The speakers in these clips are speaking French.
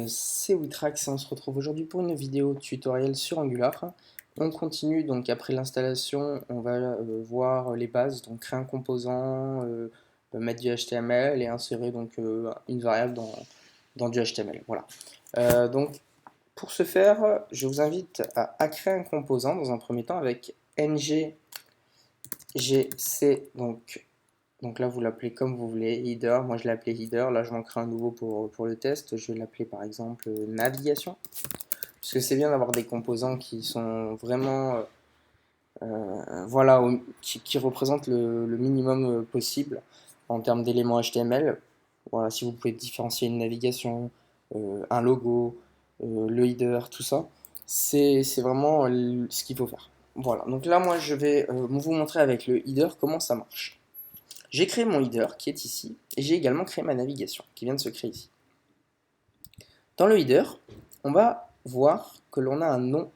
C'est Witrax et on se retrouve aujourd'hui pour une vidéo tutoriel sur Angular. On continue donc après l'installation, on va voir les bases, donc créer un composant, mettre du HTML et insérer donc une variable dans du HTML. Voilà. Donc pour ce faire, je vous invite à créer un composant dans un premier temps avec ngGC, donc là, vous l'appelez comme vous voulez, header. Moi, je l'ai appelé header. Là, je vais en créer un nouveau pour le test. Je vais l'appeler par exemple navigation. Parce que c'est bien d'avoir des composants qui sont vraiment, voilà, qui représentent le minimum possible en termes d'éléments HTML. Voilà, si vous pouvez différencier une navigation, un logo, le header, tout ça, c'est vraiment ce qu'il faut faire. Voilà, donc là, moi, je vais vous montrer avec le header comment ça marche. J'ai créé mon header qui est ici, et j'ai également créé ma navigation qui vient de se créer ici. Dans le header, on va voir que l'on a un nom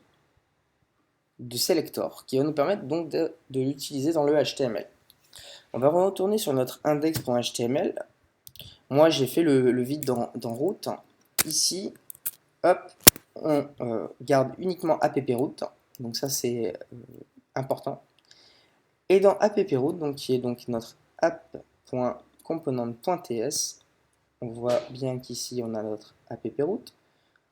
de selector qui va nous permettre donc de l'utiliser dans le HTML. On va retourner sur notre index.html. Moi, j'ai fait le vide dans root. Ici, hop, on garde uniquement approot, donc ça c'est important. Et dans approot, donc qui est donc notre app.component.ts, on voit bien qu'ici on a notre approot.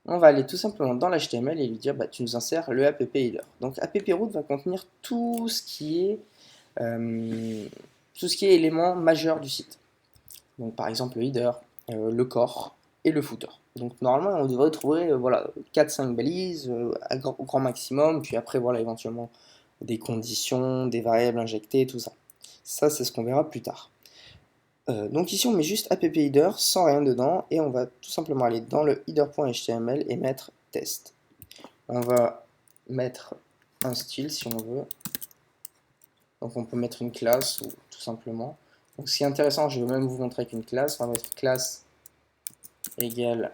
On va aller tout simplement dans l'HTML et lui dire bah, tu nous insères le app header. Donc approot va contenir tout ce qui est élément majeur du site. Donc par exemple le header, le core et le footer. Donc normalement on devrait trouver voilà, 4-5 balises au grand maximum, puis après voilà éventuellement des conditions, des variables injectées, tout ça. Ça c'est ce qu'on verra plus tard. Donc ici on met juste app.header sans rien dedans et on va tout simplement aller dans le header.html et mettre test. On va mettre un style si on veut. Donc on peut mettre une classe ou tout simplement. Donc ce qui est intéressant, je vais même vous montrer avec une classe. On va mettre classe égale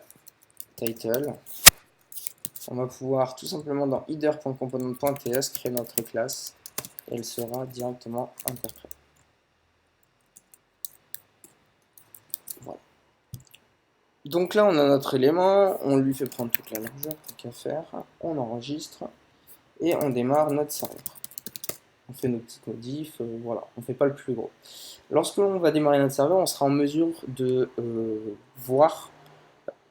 title. On va pouvoir tout simplement dans header.component.ts créer notre classe et elle sera directement interprétée. Voilà. Donc là, on a notre élément, on lui fait prendre toute la largeur, tant qu'à faire, on enregistre et on démarre notre serveur. On fait nos petites modifs, voilà, on ne fait pas le plus gros. Lorsque l'on va démarrer notre serveur, on sera en mesure de voir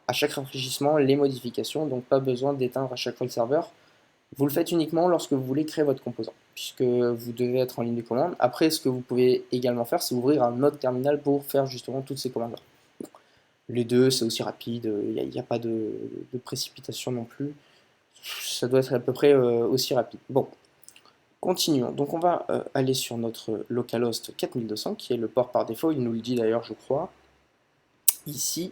à chaque rafraîchissement les modifications, donc pas besoin d'éteindre à chaque fois le serveur. Vous le faites uniquement lorsque vous voulez créer votre composant, puisque vous devez être en ligne de commande. Après, ce que vous pouvez également faire, c'est ouvrir un autre terminal pour faire justement toutes ces commandes-là. Les deux, c'est aussi rapide, il n'y a pas de précipitation non plus. Ça doit être à peu près aussi rapide. Bon, continuons. Donc on va aller sur notre localhost 4200, qui est le port par défaut, il nous le dit d'ailleurs, je crois. Ici,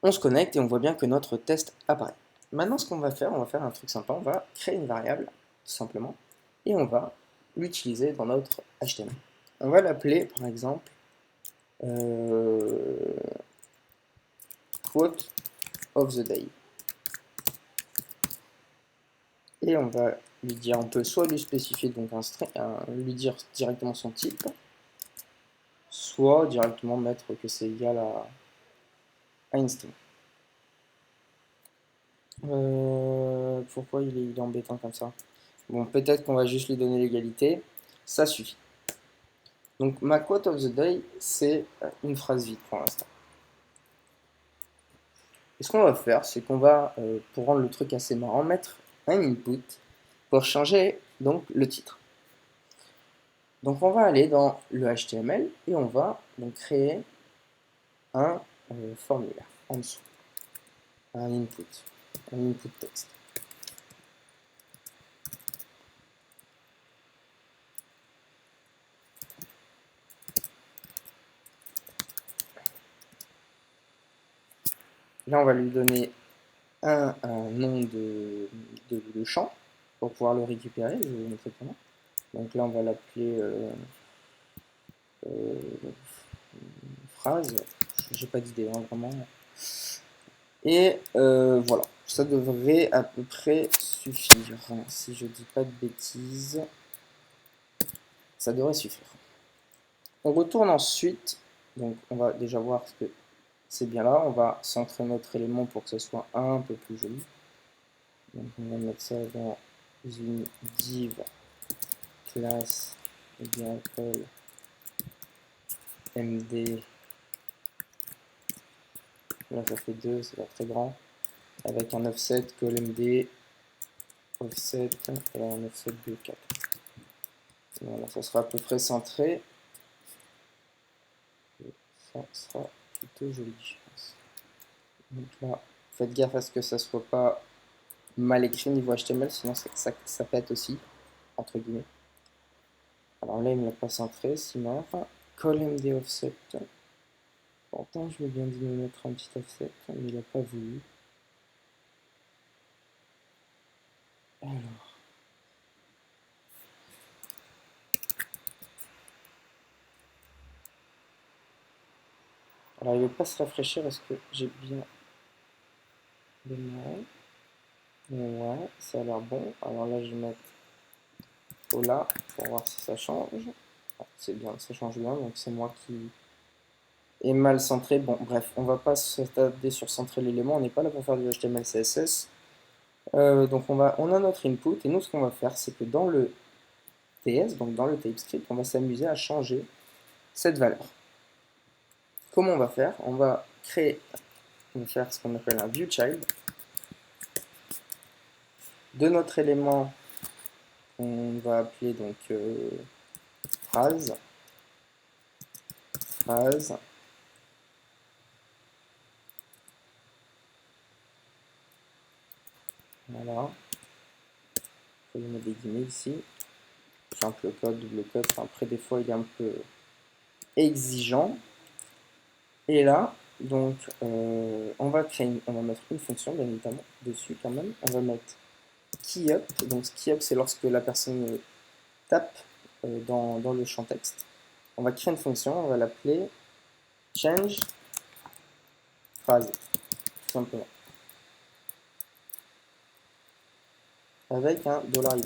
on se connecte et on voit bien que notre test apparaît. Maintenant, ce qu'on va faire, on va faire un truc sympa, on va créer une variable, tout simplement, et on va l'utiliser dans notre HTML. On va l'appeler, par exemple, quote of the day. Et on va lui dire, on peut soit lui spécifier donc lui dire directement son type, soit directement mettre que c'est égal à une string. Pourquoi il est embêtant comme ça? Bon, peut-être qu'on va juste lui donner l'égalité, ça suffit. Donc ma quote of the day, c'est une phrase vide pour l'instant. Et ce qu'on va faire, c'est qu'on va, pour rendre le truc assez marrant, mettre un input pour changer donc le titre. Donc on va aller dans le HTML et on va donc créer un formulaire en dessous, un input texte. Là, on va lui donner un nom de champ pour pouvoir le récupérer. Je vais vous montrer comment. Donc là, on va l'appeler phrase. J'ai pas d'idée, hein, vraiment. Et voilà, ça devrait à peu près suffire. Si je dis pas de bêtises, ça devrait suffire. On retourne ensuite. Donc, on va déjà voir ce que c'est bien là. On va centrer notre élément pour que ce soit un peu plus joli. Donc on va mettre ça dans une div classe et bien appelle md. Là ça fait 2, c'est pas très grand. Avec un offset colmd offset et un offset de 4. Voilà, ça sera à peu près centré. Et ça sera plutôt joli, je pense. Donc là, faites gaffe à ce que ça soit pas mal écrit niveau HTML, sinon ça pète aussi, entre guillemets. Alors là, il ne l'a pas centré, sinon, enfin, colmd offset. Pourtant, je lui ai bien dit de me mettre un petit offset, mais il n'a pas voulu. Alors il ne veut pas se rafraîchir, est-ce que j'ai bien démarré? Ouais, ça a l'air bon. Alors là, je vais mettre Hola pour voir si ça change. Ah, c'est bien, ça change bien, donc c'est moi qui est mal centré. Bon, bref, on va pas s'attarder sur centrer l'élément, on n'est pas là pour faire du HTML, CSS. Donc on a notre input, et nous ce qu'on va faire, c'est que dans le TS, donc dans le TypeScript, on va s'amuser à changer cette valeur. Comment on va faire? On va faire ce qu'on appelle un viewChild. De notre élément, on va appeler donc phrase. Voilà. Je vais mettre des guillemets ici. Simple code, double code. Enfin, après, des fois, il est un peu exigeant. Et là, donc, on va mettre une fonction, bien évidemment, dessus quand même. On va mettre keyUp. Donc, keyUp, c'est lorsque la personne tape dans le champ texte. On va créer une fonction, on va l'appeler change phrase, tout simplement. Avec un $event.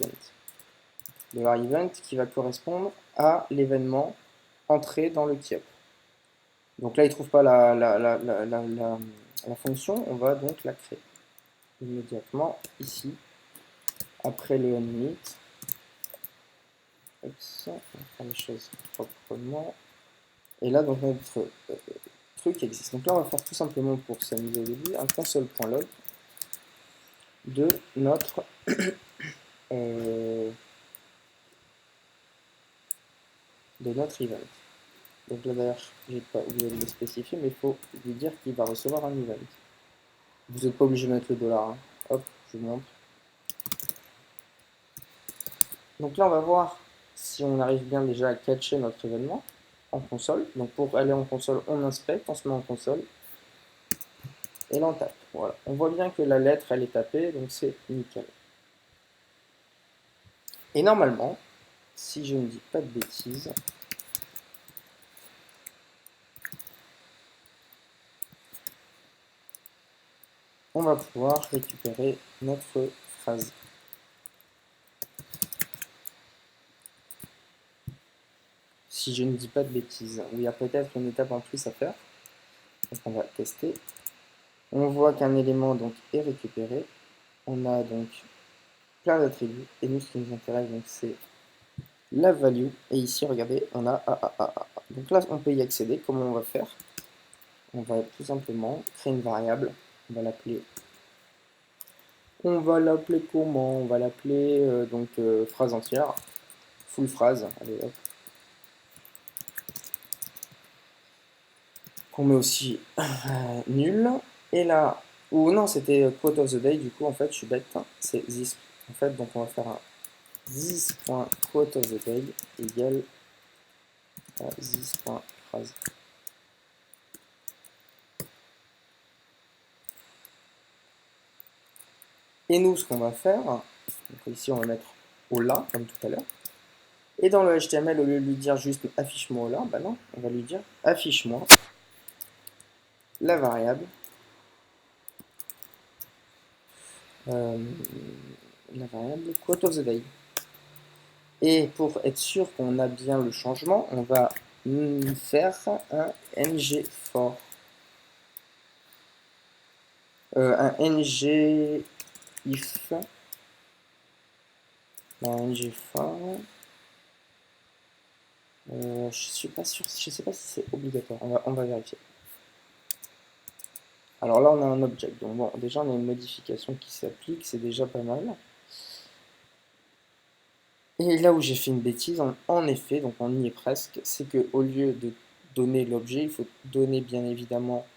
$event qui va correspondre à l'événement entré dans le keyUp. Donc là, il ne trouve pas la fonction, on va donc la créer immédiatement ici, après le onInit. On va faire les choses proprement. Et là, donc notre truc existe. Donc là, on va faire tout simplement, pour s'amuser au début, un console.log de notre event. Donc là d'ailleurs, j'ai pas oublié de le spécifier, mais il faut lui dire qu'il va recevoir un event. Vous n'êtes pas obligé de mettre le dollar. Hein. Hop, je vous montre. Donc là, on va voir si on arrive bien déjà à catcher notre événement en console. Donc pour aller en console, on inspecte, on se met en console. Et là, on tape. Voilà. On voit bien que la lettre, elle est tapée, donc c'est nickel. Et normalement, si je ne dis pas de bêtises, on va pouvoir récupérer notre phrase. Si je ne dis pas de bêtises, où il y a peut-être une étape en plus à faire. Donc on va tester. On voit qu'un élément donc est récupéré. On a donc plein d'attributs. Et nous, ce qui nous intéresse, donc, c'est la value. Et ici, regardez, on a A. Donc là, on peut y accéder. Comment on va faire? On va tout simplement créer une variable. On va l'appeler. Comment? On va l'appeler phrase entière. Full phrase. Allez, hop. Qu'on met aussi nul. Et là, ou non, c'était quote of the day. Du coup, en fait, je suis bête. Hein, c'est this. En fait, donc on va faire un this.quote of the day égale this.phrase. Et nous, ce qu'on va faire, donc ici, on va mettre hola, comme tout à l'heure. Et dans le HTML, au lieu de lui dire juste affiche-moi hola, bah non, on va lui dire affiche-moi la variable quote of the day. Et pour être sûr qu'on a bien le changement, on va faire un ngFor. Un ng if, un ng for. Je suis pas sûr, je sais pas si c'est obligatoire. On va vérifier. Alors là, on a un object. Donc bon, déjà, on a une modification qui s'applique, c'est déjà pas mal. Et là où j'ai fait une bêtise, en effet, donc on y est presque, c'est qu'au lieu de donner l'objet, il faut donner bien évidemment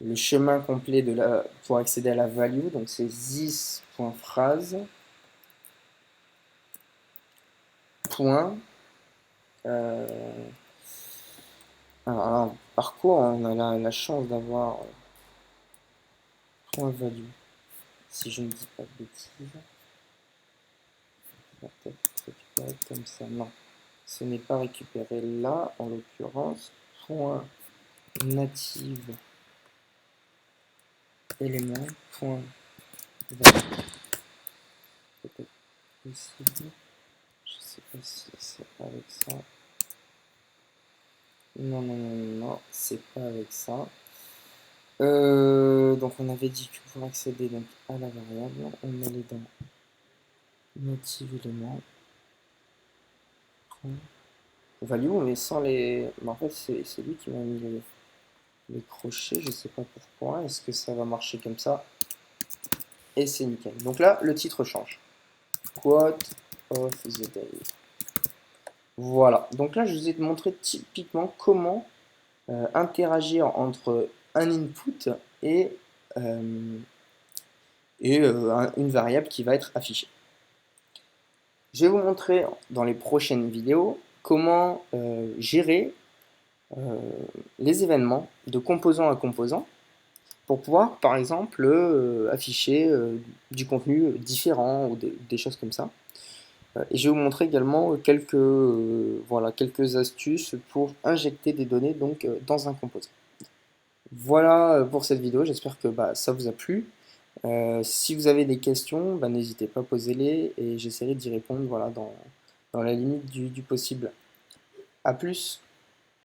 le chemin complet pour accéder à la value. Donc c'est this.phrase. Point. Alors, parcours, on a la chance d'avoir point value. Si je ne dis pas de bêtises. On va peut-être récupérer comme ça. Non, ce n'est pas récupéré là, en l'occurrence. Point native élément. Point value. Peut-être possible. Je sais pas si c'est avec ça. Non, non, non, non, non, c'est pas avec ça. Donc on avait dit que pour accéder donc, à la variable, on allait dans native élément. Value, mais sans les. Mais en fait, c'est lui qui m'a mis les crochets, je sais pas pourquoi. Est-ce que ça va marcher comme ça? Et c'est nickel. Donc là, le titre change. Quote of the day. Voilà. Donc là, je vous ai montré typiquement comment interagir entre un input et, une variable qui va être affichée. Je vais vous montrer dans les prochaines vidéos comment gérer les événements de composant à composant pour pouvoir, par exemple, afficher du contenu différent ou des choses comme ça. Et je vais vous montrer également voilà, quelques astuces pour injecter des données donc, dans un composant. Voilà pour cette vidéo, j'espère que ça vous a plu. Si vous avez des questions, n'hésitez pas à poser-les et j'essaierai d'y répondre voilà, dans la limite du possible. A plus!